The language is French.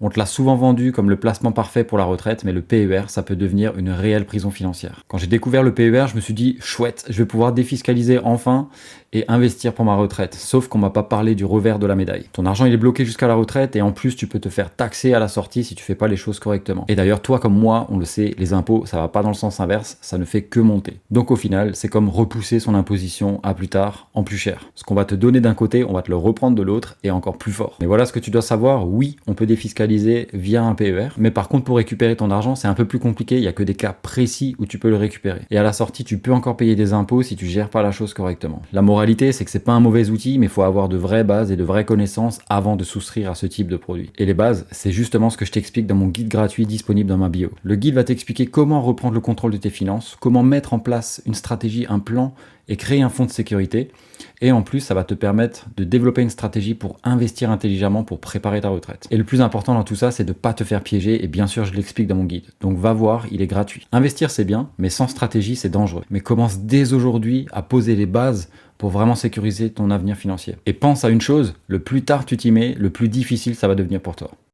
On te l'a souvent vendu comme le placement parfait pour la retraite, mais le PER, ça peut devenir une réelle prison financière. Quand j'ai découvert le PER, je me suis dit, chouette, je vais pouvoir défiscaliser enfin et investir pour ma retraite. Sauf qu'on m'a pas parlé du revers de la médaille. Ton argent, il est bloqué jusqu'à la retraite et en plus, tu peux te faire taxer à la sortie si tu fais pas les choses correctement. Et d'ailleurs, toi comme moi, on le sait, les impôts, ça va pas dans le sens inverse, ça ne fait que monter. Donc au final, c'est comme repousser son imposition à plus tard, en plus cher. Ce qu'on va te donner d'un côté, on va te le reprendre de l'autre et encore plus fort. Mais voilà ce que tu dois savoir, oui, on peut défiscaliser via un PER, mais par contre, pour récupérer ton argent, c'est un peu plus compliqué, il y a que des cas précis où tu peux le récupérer. Et à la sortie, tu peux encore payer des impôts si tu gères pas la chose correctement. La moralité, c'est que c'est pas un mauvais outil, mais il faut avoir de vraies bases et de vraies connaissances avant de souscrire à ce type de produit. Et les bases, c'est justement ce que je t'explique dans mon guide gratuit disponible dans ma bio. Le guide va t'expliquer comment reprendre le contrôle de tes finances, comment mettre en place une stratégie, un plan et créer un fonds de sécurité. Et en plus, ça va te permettre de développer une stratégie pour investir intelligemment pour préparer ta retraite. Et le plus important dans tout ça, c'est de ne pas te faire piéger. Et bien sûr, je l'explique dans mon guide. Donc va voir, il est gratuit. Investir, c'est bien, mais sans stratégie, c'est dangereux. Mais commence dès aujourd'hui à poser les bases pour vraiment sécuriser ton avenir financier. Et pense à une chose, le plus tard tu t'y mets, le plus difficile ça va devenir pour toi.